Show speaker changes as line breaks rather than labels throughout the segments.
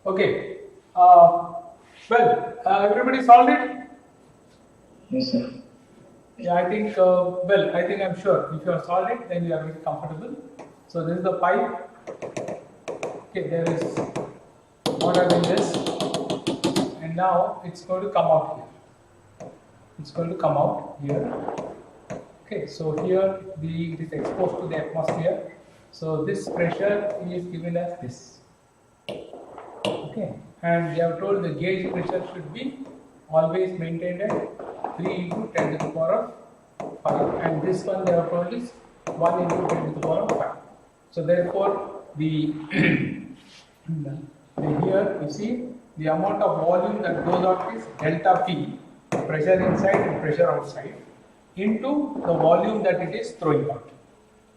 Okay. Everybody solved it?
Yes, sir.
Yeah, I think, I think I'm sure if you have solved it, then you are very comfortable. So this is the pipe. Okay, there is water in this, and now it's going to come out here. It's going to come out here. Okay, so here it is exposed to the atmosphere. So this pressure is given as this. Okay, and we have told the gauge pressure should be always maintained at 3 into 10 to the power of 5, and this one they have told is 1 into 10 to the power of 5. So therefore, the here you see the amount of volume that goes out is delta P, pressure inside and pressure outside, into the volume that it is throwing out.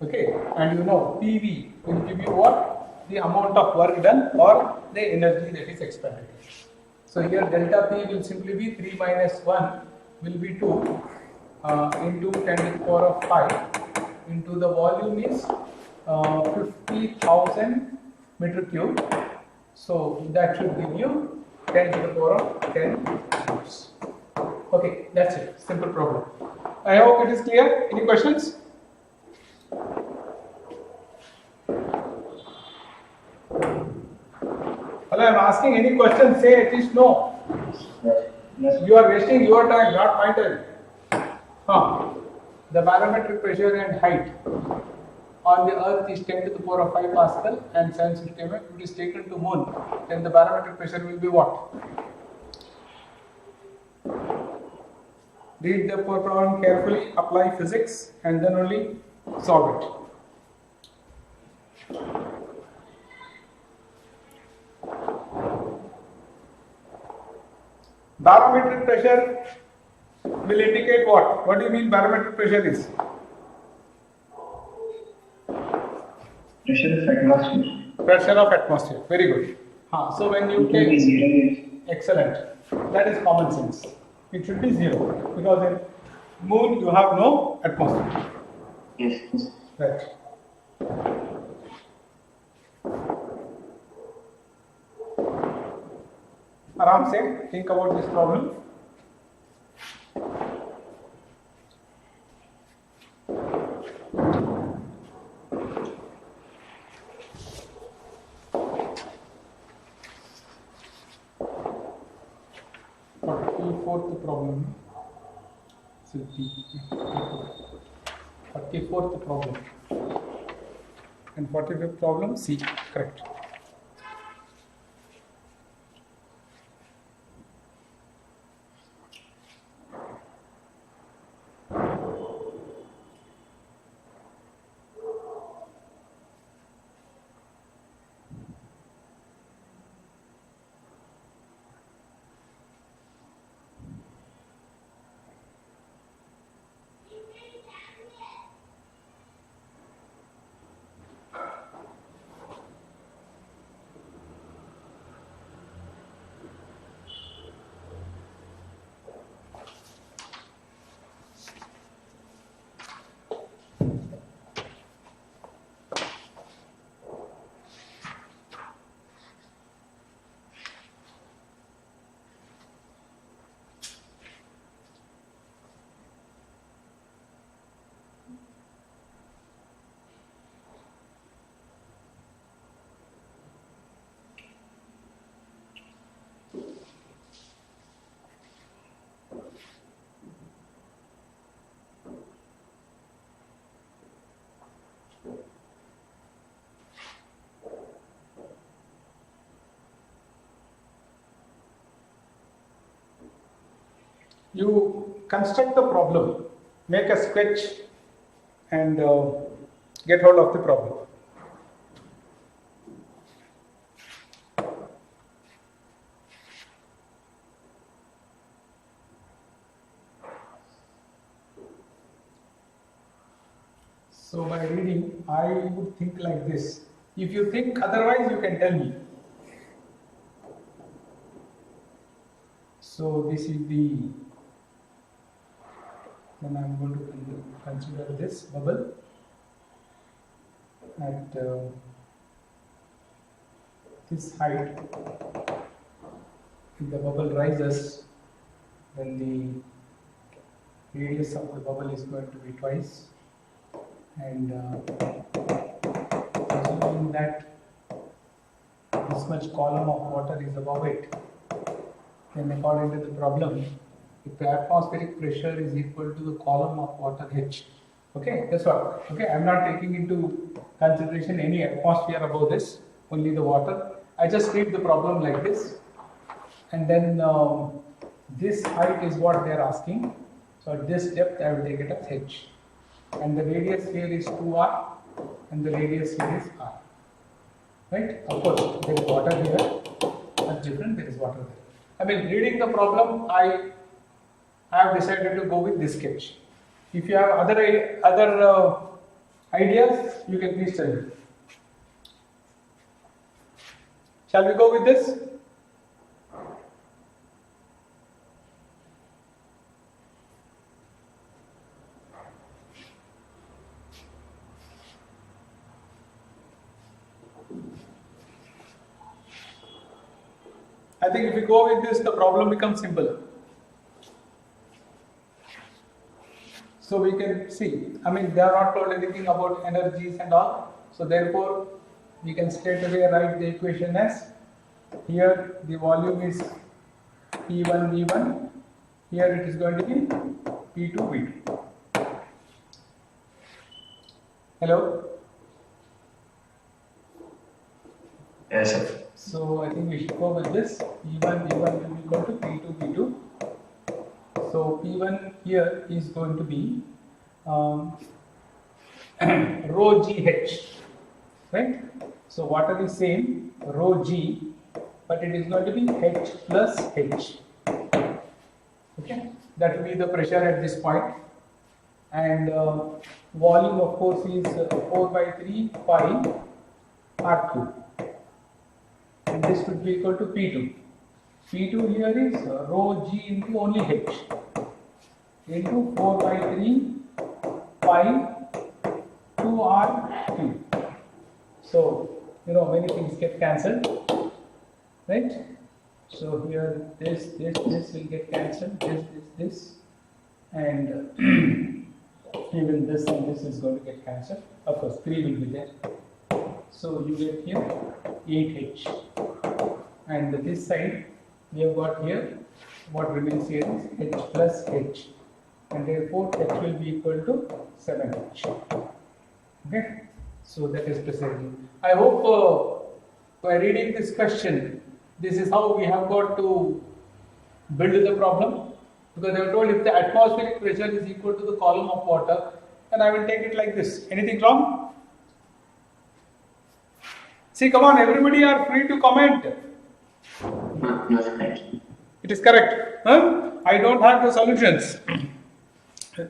Okay, and you know PV will give you what? The amount of work done or the energy that is expended. So here delta P will simply be 3 minus 1 will be 2 into 10 to the power of 5 into the volume is 50,000 meter cube. So that should give you 10 to the power of 10 joules. Okay, that's it. Simple problem. I hope it is clear. Any questions? Hello, I am asking any question. Say at least no.
Yes.
You are wasting your time, not my time. The barometric pressure and height on the earth is 10 to the power of 5 Pascal, and science experiment it is taken to moon, then the barometric pressure will be what? Read the problem carefully, apply physics, and then only solve it. Barometric pressure will indicate what? What do you mean barometric pressure is?
Pressure of atmosphere.
Pressure of atmosphere. Very good. So when you take
zero.
Excellent. That is common sense. It should be 0 because in moon you have no atmosphere.
Yes.
Right. Aram se, think about this problem. Fourth problem. 44th problem. And 45th problem, C. Correct. You construct the problem, make a sketch, and get hold of the problem. So by reading, I would think like this. If you think otherwise, you can tell me. So this is the, then I am going to consider this bubble at this height. if the bubble rises, then the radius of the bubble is going to be twice, and assuming that this much column of water is above it, then according to the problem, if the atmospheric pressure is equal to the column of water H, okay, that's what, okay, I'm not taking into consideration any atmosphere above this, only the water. I just read the problem like this, and then this height is what they are asking. So at this depth I will take it as H, and the radius here is 2r, and the radius here is r, right? Of course there is water here, that's different, there is water there. I mean, reading the problem, I have decided to go with this sketch. If you have other ideas, you can please tell me. Shall we go with this? I think if we go with this, the problem becomes simple. So we can see, I mean, they are not told anything about energies and all. So therefore, we can straight away write the equation as, here the volume is P1 V1, here it is going to be P2 V2. Hello?
Yes, sir.
So I think we should go with this. P1 V1 will be equal to P2 V2. So P1 here is going to be rho GH, right? So water is same, rho G, but it is going to be H plus H. Okay, that will be the pressure at this point, and volume of course is 4 by 3 pi r cube, and this would be equal to P2. P2 here is rho G into only H into 4 by 3 pi 2r cube. So, you know, many things get cancelled, right? So here this will get cancelled, this, and even this and this is going to get cancelled. Of course, 3 will be there. So you get here 8H, and this side we have got here, what remains here is H plus H, and therefore H will be equal to 7H. Okay, so that is precisely. I hope by reading this question, this is how we have got to build the problem, because they were told if the atmospheric pressure is equal to the column of water, then I will take it like this. Anything wrong? See, come on, everybody are free to comment.
No, correct.
It is correct. Huh? I don't have the solutions.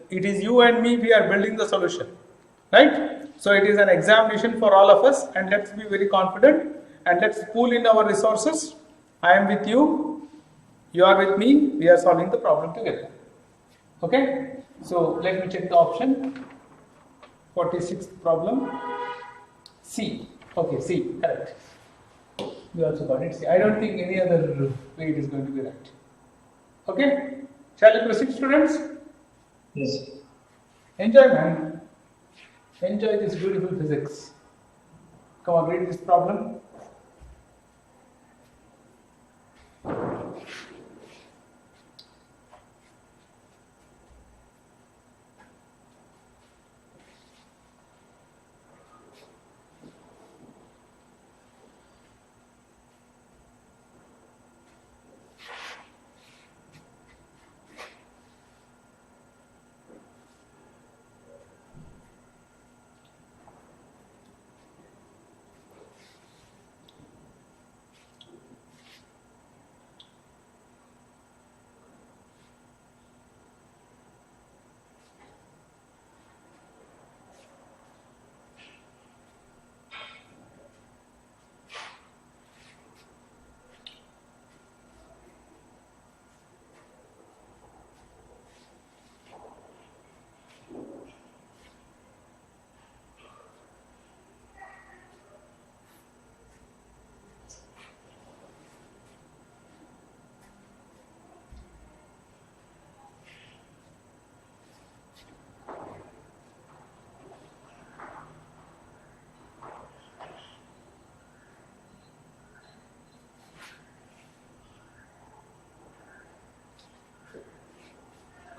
It is you and me, we are building the solution. Right? So it is an examination for all of us, and let's be very confident and let's pool in our resources. I am with you, you are with me, we are solving the problem together. Okay? So let me check the option. 46th problem. C. Okay, C, correct. We also got it. C. I don't think any other way it is going to be right. Okay? Shall we proceed, students?
Yes.
Enjoy, man. Enjoy this beautiful physics. Come on, read this problem.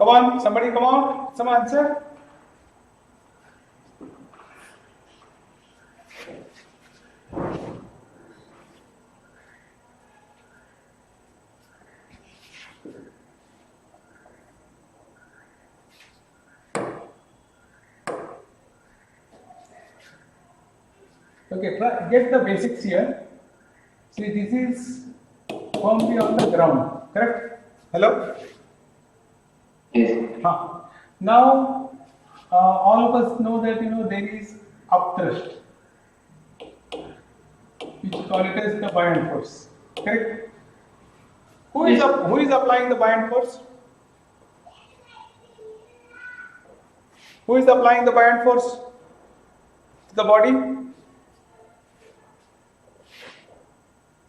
Come on, somebody come on, some answer. Okay, get the basics here. See, this is firmly on the ground, correct? Hello?
Yes.
Now, all of us know that there is upthrust, which we call it as the buoyant force, correct? Who is applying the buoyant force? Who is applying the buoyant force to the body?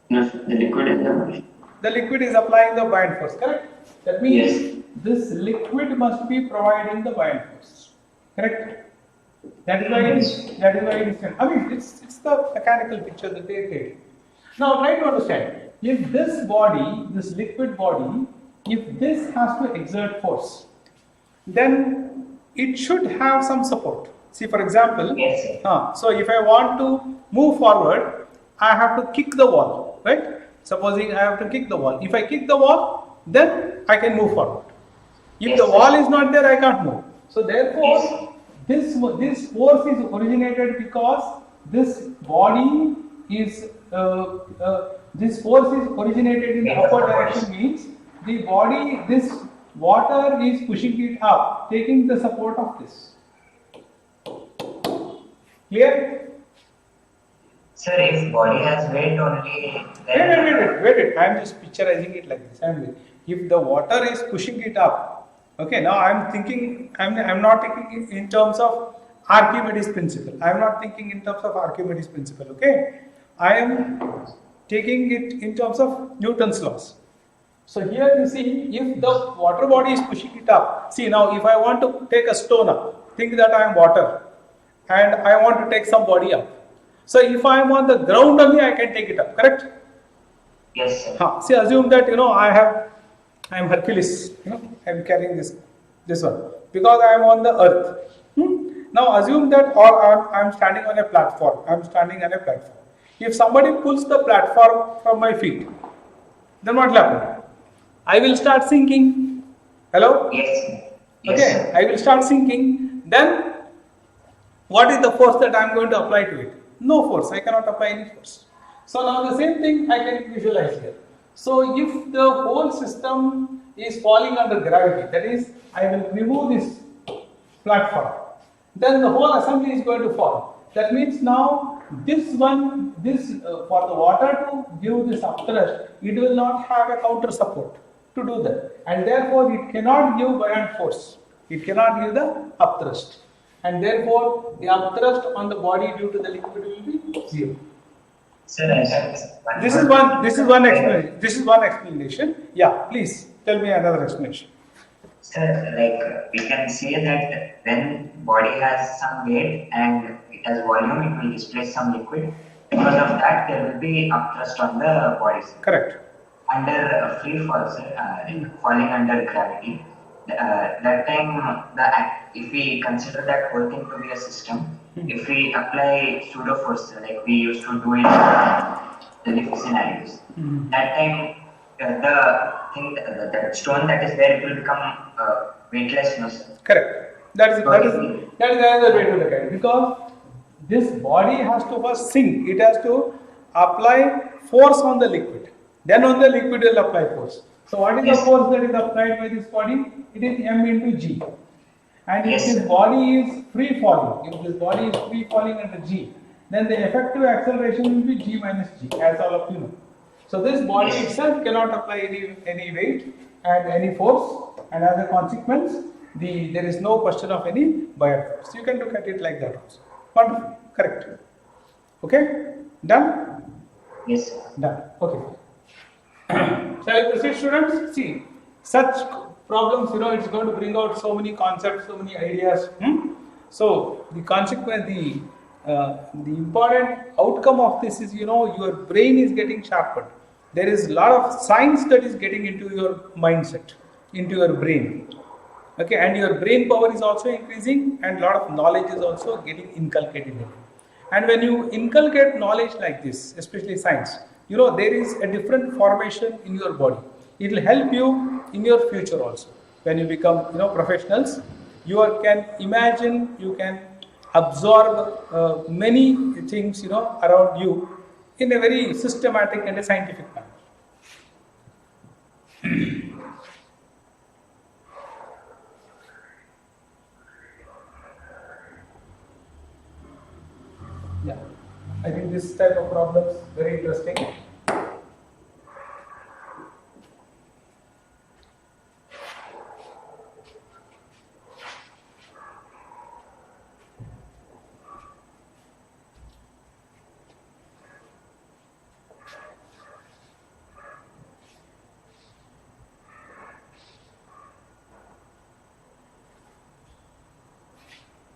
No, the liquid in the body.
The liquid is applying the buoyant force, correct? That means
Yes.
this liquid must be providing the buoyant force, correct? That is why it is. I mean, it's the mechanical picture that they create. Now try to understand. If this body, this liquid body, if this has to exert force, then it should have some support. See, for example,
Yes.
so if I want to move forward, I have to kick the wall, right? Supposing I have to kick the wall. If I kick the wall, then I can move forward. If
Yes,
the
sir.
wall is not there, I can't move. So therefore,
Yes.
this force is originated because this body is this force is originated in the upward direction, means the body, this water is pushing it up, taking the support of this. Clear?
Sir, if body has weight only, then
Wait. I am just picturizing it like this. If the water is pushing it up, okay. Now I am thinking. I'm not thinking in terms of Archimedes principle. I am not thinking in terms of Archimedes principle. Okay. I am taking it in terms of Newton's laws. So here you see, if the water body is pushing it up. See now, if I want to take a stone up, think that I am water, and I want to take some body up. So if I am on the ground only, I can take it up, correct?
yes, sir.
See, assume that I am Hercules, I am carrying this one, because I am on the earth. Now assume that, or I am standing on a platform. If somebody pulls the platform from my feet, then what will happen? I will start sinking. Hello?
Yes, sir. Yes,
Okay,
sir.
I will start sinking. Then, what is the force that I am going to apply to it? No force. I cannot apply any force. So now the same thing I can visualize here. So if the whole system is falling under gravity, that is, I will remove this platform, then the whole assembly is going to fall. That means now this for the water to give this upthrust, it will not have a counter support to do that, and therefore it cannot give buoyant force. It cannot give the upthrust, and therefore the upthrust on the body due to the liquid will be zero.
Sir,
This is one explanation. This is one explanation. Yeah, please tell me another explanation.
Sir, like we can see that when body has some weight and it has volume, it will displace some liquid. Because of that, there will be upthrust on the body, sir.
Correct.
Under free fall, sir, falling under gravity, that time, if we consider that whole thing to be a system, if we apply pseudo force, like we used to do in the lift scenarios, that time the stone that is there, it will become weightless, no, sir?
Correct. That is another way to look at it, because this body has to first sink. It has to apply force on the liquid. Then on the liquid will apply force. So what is the force that is applied by this body? It is m into g. And if this body is free falling, under g, then the effective acceleration will be g minus g, as all of you know. So this body itself cannot apply any weight and any force, and as a consequence, there is no question of any buoyant force. You can look at it like that also. Wonderful. Correct. Okay? Done?
Yes, sir.
Done. Okay. Shall I proceed, students? See, such problems, it's going to bring out so many concepts, so many ideas. So the consequence, the important outcome of this is, your brain is getting sharpened. There is a lot of science that is getting into your mindset, into your brain. Okay, and your brain power is also increasing, and a lot of knowledge is also getting inculcated in you. And when you inculcate knowledge like this, especially science, there is a different formation in your body. It will help you in your future also. When you become professionals, can imagine, you can absorb many things around you in a very systematic and a scientific manner. Yeah, I think this type of problems very interesting.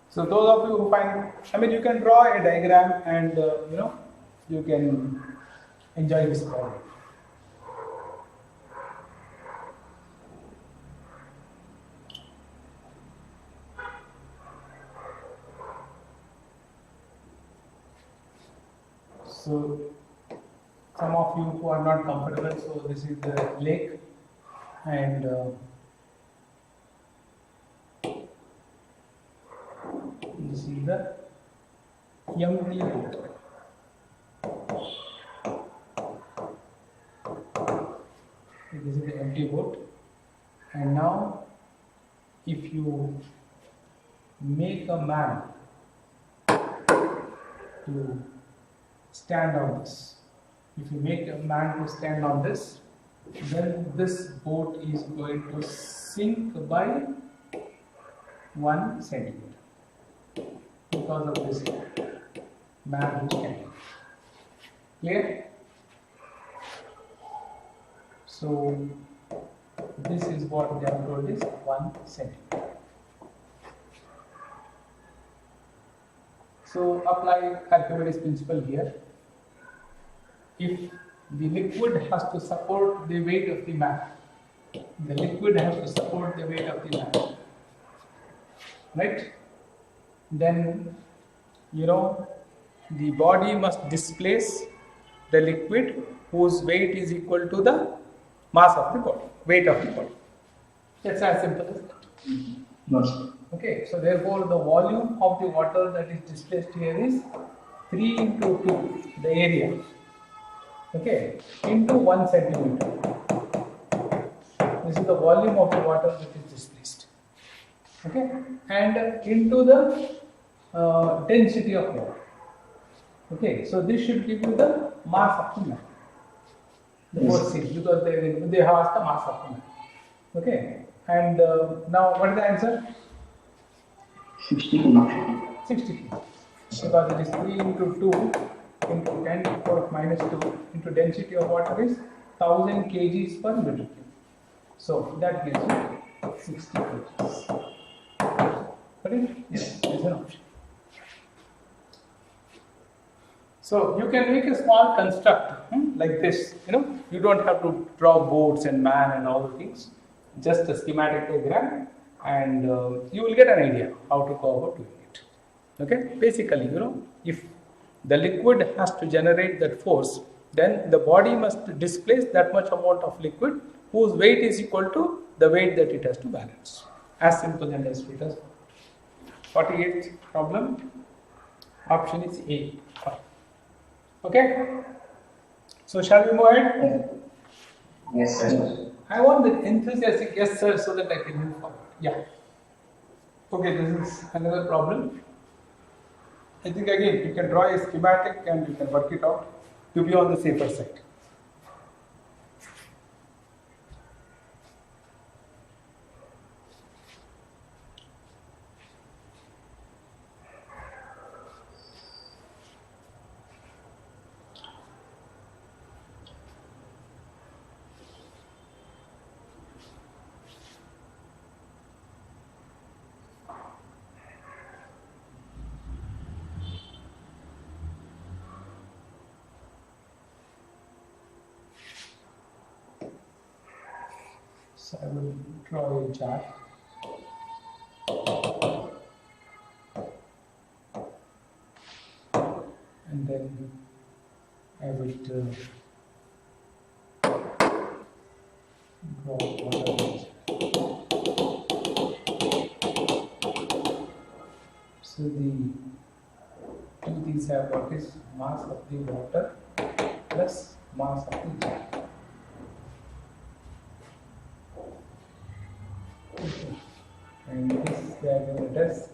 So those of you who find, you can draw a diagram and you can enjoy this problem. So some of you who are not comfortable, so this is the lake, and this is the empty boat. This is the empty boat, and now if you make a man to stand on this, then this boat is going to sink by 1 centimeter because of this man who standing. Clear? So this is what they have told is 1 centimeter. So apply Archimedes principle here. If the liquid has to support the weight of the man, right? Then the body must displace the liquid whose weight is equal to the mass of the body, weight of the body. That's as simple as that.
Yes.
Okay, so therefore the volume of the water that is displaced here is 3 into 2, the area, okay, into 1 centimeter. This is the volume of the water that is displaced, okay, and into the density of water. Okay, so this should give you the mass of the man. The first thing, because they have asked the mass of the man. Okay, and now what is the answer?
60 kg.
60 kg. Because it is 3 into 2 into 10 to the power of minus 2 into density of water is 1000 kgs per meter cube. So that gives you 60 kgs. Correct? Yes, it's an option. So you can make a small construct like this. You don't have to draw boats and man and all the things. Just a schematic diagram, and you will get an idea how to go about doing it. Okay, basically, if the liquid has to generate that force, then the body must displace that much amount of liquid whose weight is equal to the weight that it has to balance. As simple and as sweet as 48th problem. Option is A. Okay. So shall we move ahead?
Yes, sir.
I want the enthusiastic yes sir so that I can move forward. Yeah. Okay, this is another problem. I think again you can draw a schematic and you can work it out to be on the safer side. So I will draw a chart. I will draw water. So these have what is mass of the water plus mass of the jet. Okay. And this they are given it as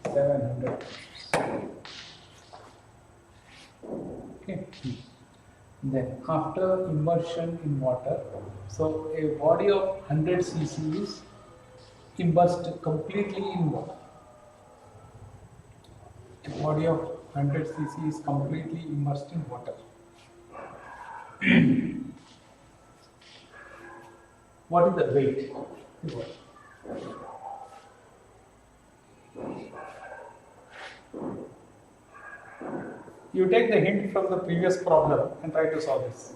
700. Okay. Then after immersion in water, so a body of 100 cc is immersed completely in water. A body of 100 cc is completely immersed in water. What is the weight? You take the hint from the previous problem and try to solve this.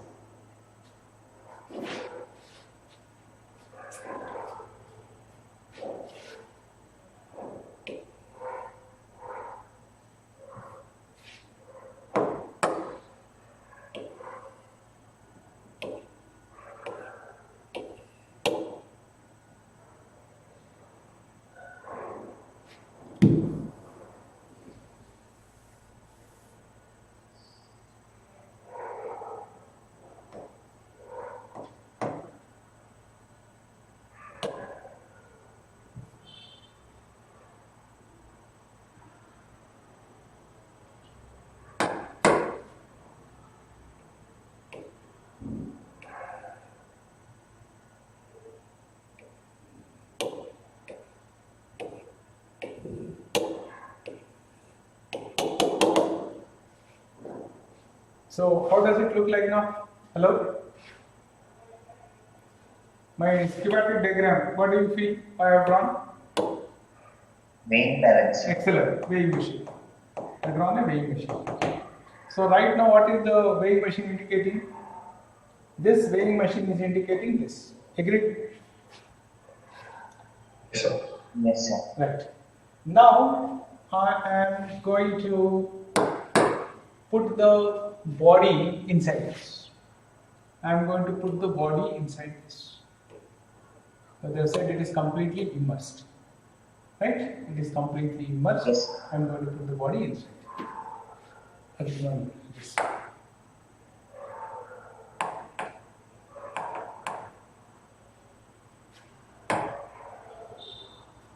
So how does it look like now? Hello? My schematic diagram, what do you feel I have drawn?
Weighing balance.
Excellent, weighing machine. I have drawn a weighing machine. So right now what is the weighing machine indicating? This weighing machine is indicating this. Agreed?
Yes, sir. Yes, sir.
Right. Now I am going to put the body inside this. I am going to put the body inside this. So they have said it is completely immersed. Right? It is completely immersed.
Yes.
I am going to put the body inside. Again, this.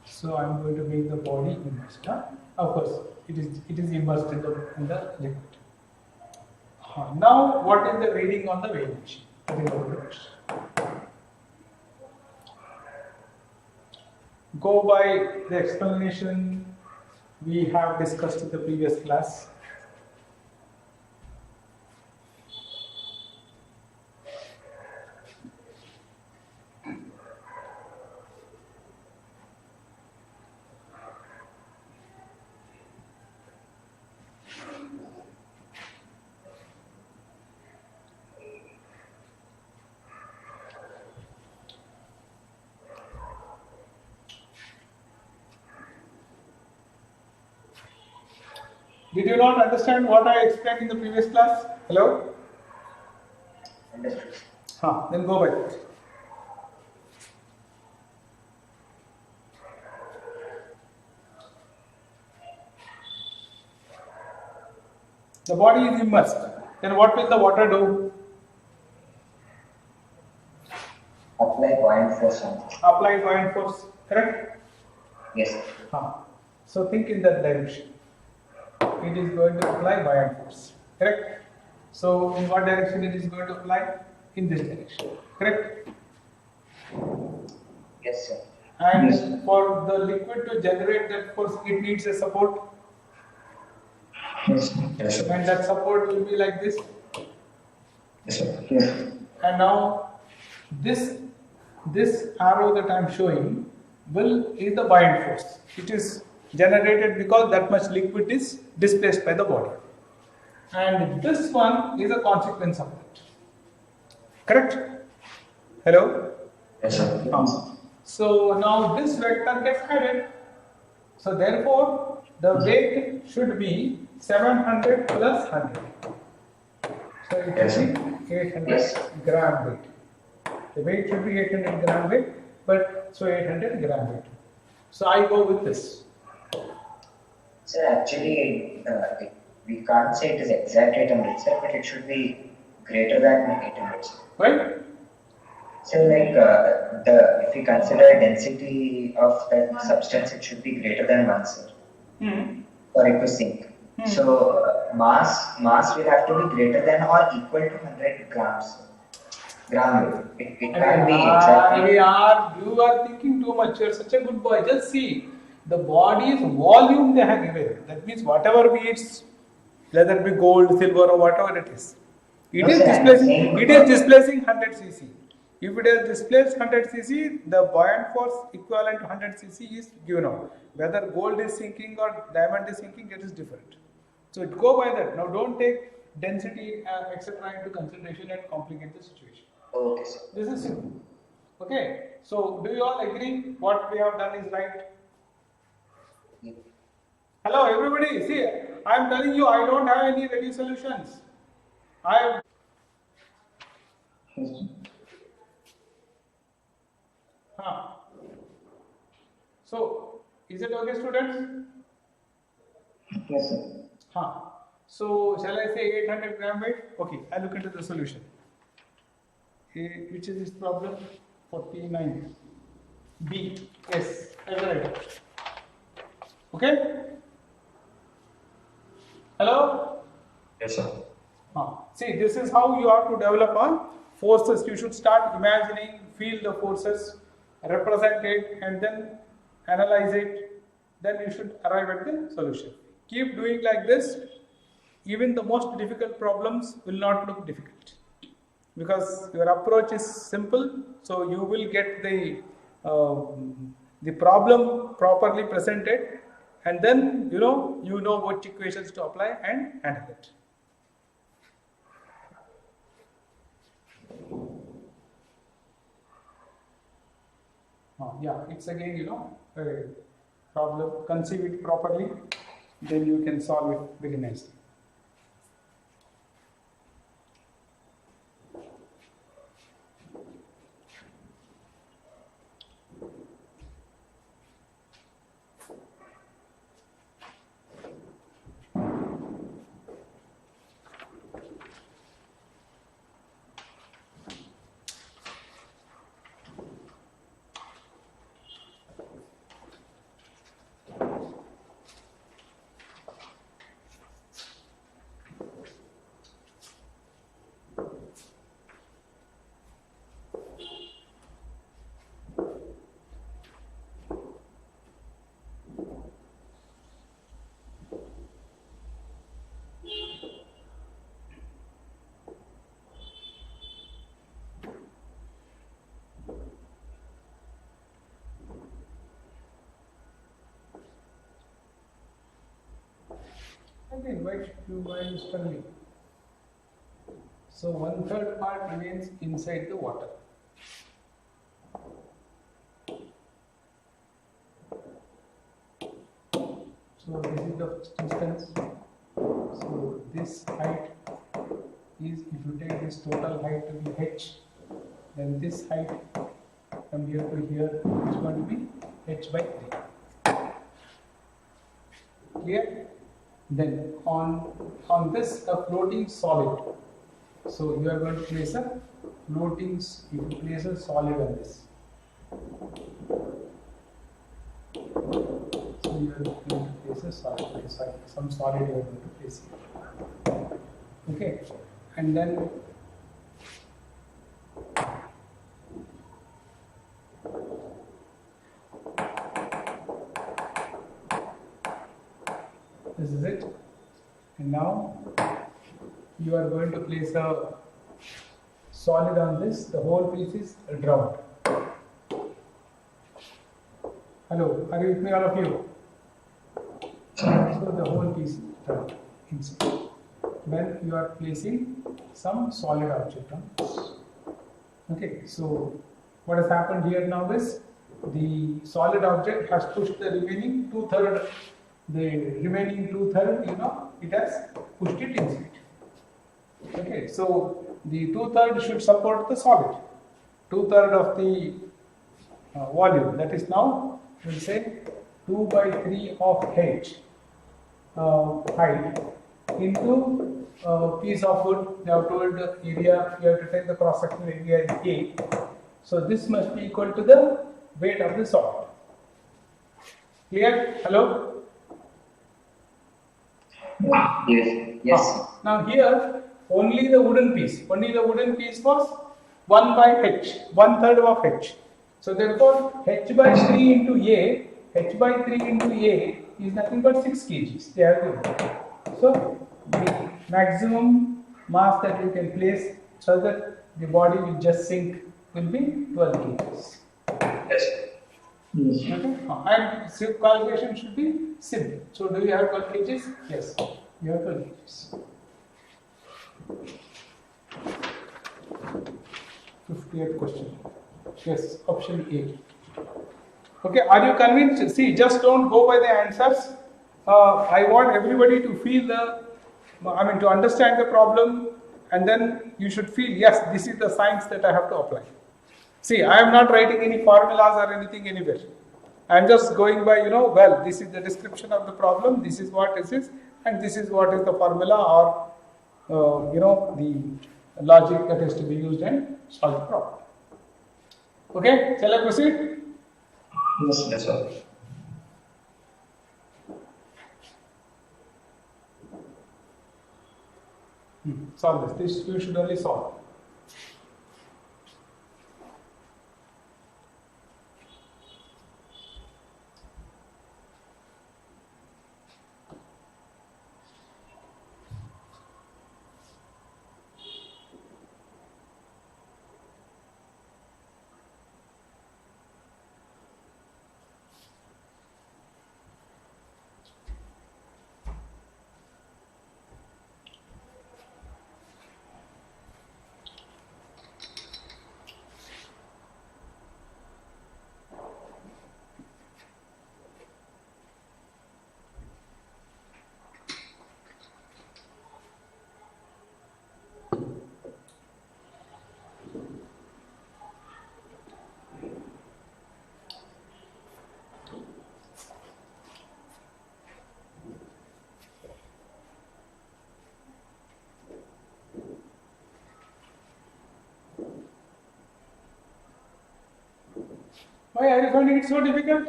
So I am going to make the body immersed. Huh? Of course, it is immersed in the liquid. Now, what is the reading on the weighing machine? That is the question. Go by the explanation we have discussed in the previous class. Did you not understand what I explained in the previous class? Hello?
Understood.
Then go by that. The body is immersed. Then what will the water do?
Apply buoyant force on it.
Apply buoyant force. Correct?
Yes.
So think in that direction. It is going to apply buoyant force. Correct? So in what direction it is going to apply? In this direction. Correct?
Yes, sir.
And
Yes.
for the liquid to generate that force, it needs a support.
Yes.
Yes, sir.
And that support will be like this.
Yes, sir.
Yes.
And now this arrow that I am showing is the buoyant force. It is generated because that much liquid is displaced by the body. And this one is a consequence of that. Correct? Hello?
Yes, sir.
So now this vector gets added. So therefore the weight should be 700 plus 100. So it
Yes,
should be 800
Yes.
gram weight. The weight should be 800 gram weight, but so 800 gram weight. So I go with this.
Sir, actually, we can't say it is exact 800, sir, but it should be greater than 800, sir.
Right?
So, like, if we consider density of that substance, it should be greater than 1, sir,
Hmm.
for it to sink. So, mass will have to be greater than or equal to 100 grams, sir. Gram weight. It can't be exactly.
You are thinking too much. You're such a good boy. Just see the body's volume they have given. That means whatever be its, whether it be gold, silver, or whatever it is, it
No,
is
sir, I'm
displacing.
saying
It is displacing 100 cc. If it has displaced 100 cc, the buoyant force equivalent to 100 cc is given out. Whether gold is sinking or diamond is sinking, it is different. So go by that. Now don't take density etc. into consideration and complicate the situation.
Okay, sir.
This is simple. Okay. So do you all agree what we have done is right?
Yeah.
Hello everybody. See, I am telling you I don't have any ready solutions. I have.
Yes, sir.
Huh. So is it okay, students?
Yes, sir.
Huh. So shall I say 800 gram weight? Okay, I look into the solution. Which is this problem? 49. B. Yes, I will write it. Okay? Hello?
Yes, sir.
See, this is how you have to develop on forces. You should start imagining, feel the forces, represent it, and then analyze it. Then you should arrive at the solution. Keep doing like this. Even the most difficult problems will not look difficult because your approach is simple. So you will get the problem properly presented, and then you know what equations to apply and handle it. Yeah, it's again a problem. Conceive it properly, then you can solve it very nicely. Again, why should you mind struggling? So 1/3 part remains inside the water. So this is the distance. So this height is, if you take this total height to be h, then this height from here to here is going to be h by 3. Clear? Then on this a floating solid. So you are going to place a floating. If you place a solid on this, so you are going to place a solid. Some solid you are going to place here. Okay, and then this is it. And now you are going to place a solid on this. The whole piece is drowned. Hello, are you with me, all of you? So the whole piece is drowned inside. When you are placing some solid object on this. Okay, so what has happened here now is the solid object has pushed the remaining 2/3. The remaining 2/3, it has pushed it inside. Okay, so the 2/3 should support the solid. 2/3 of the volume, that is now we'll say 2/3 of H height into piece of wood. They have told the area, you have to take the cross sectional area is A. So this must be equal to the weight of the solid. Clear? Hello?
Yes.
Now here only the wooden piece was 1/H, 1/3 of H. So therefore H/3 into A, H/3 into A is nothing but 6 kgs. They are good. So the maximum mass that you can place so that the body will just sink will be 12 kgs.
Yes.
Okay? And calculation should be simple. So do you have 12 kgs? Yes, you have 12 kgs. 58th question. Yes, option A. Okay, are you convinced? See, just don't go by the answers. I want everybody to feel to understand the problem, and then you should feel, yes, this is the science that I have to apply. See, I am not writing any formulas or anything anywhere. I am just going by, well, this is the description of the problem, this is what this is, and this is what is the formula or, the logic that is to be used and solve the problem. Okay, shall I proceed?
Yes, sir.
Solve this. This you should only solve. Why are you finding it so difficult?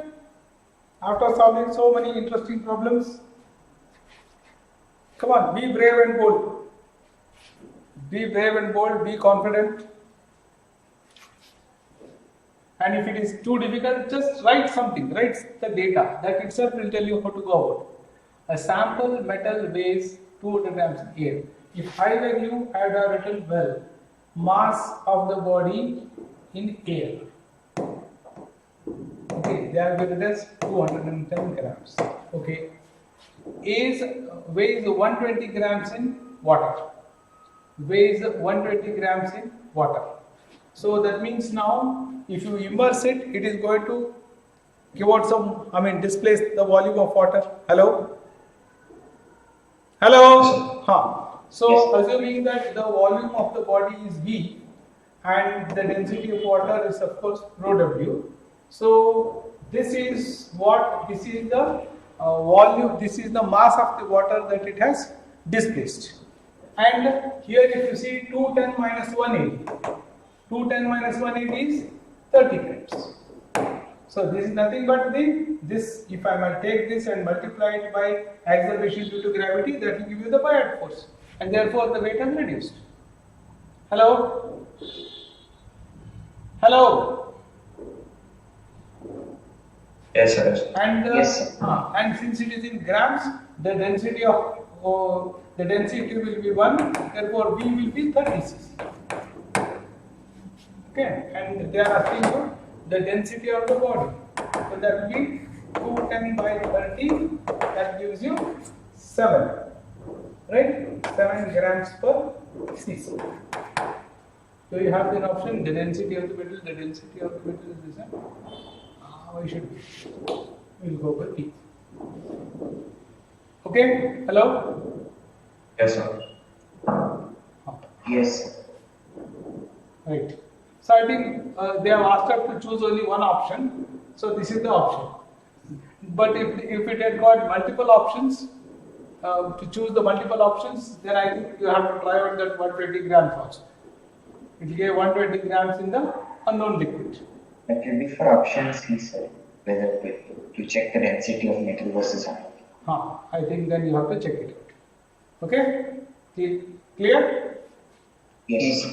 After solving so many interesting problems? Come on, be brave and bold. Be brave and bold, be confident. And if it is too difficult, just write something, write the data. That itself will tell you how to go about. A sample metal weighs 200 grams in air. If I were you, I would have written, well, mass of the body in air. Okay, they are given as 210 grams. Okay, weighs 120 grams in water. Weighs 120 grams in water. So that means now, if you immerse it, it is going to give out some, displace the volume of water. Hello? Hello? Huh. So, yes. Assuming that the volume of the body is V and the density of water is of course rho W. So, this is the volume, this is the mass of the water that it has displaced. And here if you see 210 minus 180, 210 minus 180 is 30 grams. So this is nothing but this, if I might take this and multiply it by acceleration due to gravity, that will give you the Bayard force. And therefore the weight has reduced. Hello? Hello?
Yes, sir.
And,
yes, sir.
And since it is in grams, the density will be 1, therefore V will be 30 cc. Okay, and they are asking you the density of the body. So that will be 210 by 30, that gives you 7, right? 7 grams per cc. So you have the option, the density of the metal, is this one. Why should we will go by P. Okay, hello?
Yes, sir. Yes.
Right. So I think they have asked us to choose only one option. So this is the option. But if it had got multiple options, to choose the multiple options, then I think you have to try out that 120 grams also. It gave 120 grams in the unknown liquid.
That will be for option C, sir. Whether to check the density of metal versus iron.
I think then you have to check it out. Okay? Clear?
Yes.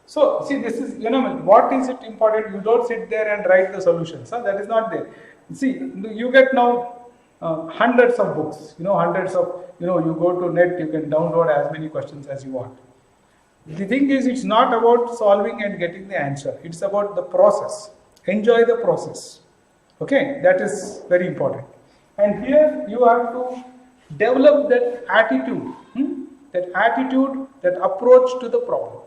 So, see, this is, what is it important? You don't sit there and write the solutions. That is not there. See, you get now hundreds of books, hundreds of, you go to net, you can download as many questions as you want. The thing is, it's not about solving and getting the answer. It's about the process. Enjoy the process. Okay, that is very important. And here you have to develop that attitude, that approach to the problem.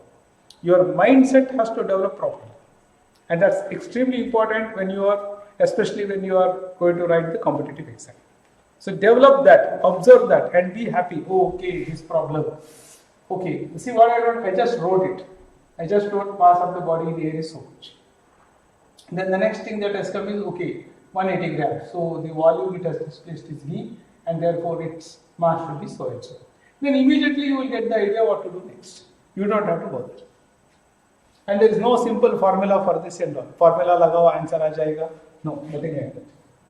Your mindset has to develop properly. And that's extremely important especially when you are going to write the competitive exam. So develop that, observe that, and be happy. Oh, okay, this problem. Okay, see what I just wrote it. I just wrote mass of the body in the air is so much. Then the next thing that has come is, okay, 180 grams. So the volume it has displaced is V, and therefore its mass should be so and so. Then immediately you will get the idea what to do next. You don't have to bother. And there is no simple formula for this and all. Formula lagao, answer aa jayega. No, nothing like that.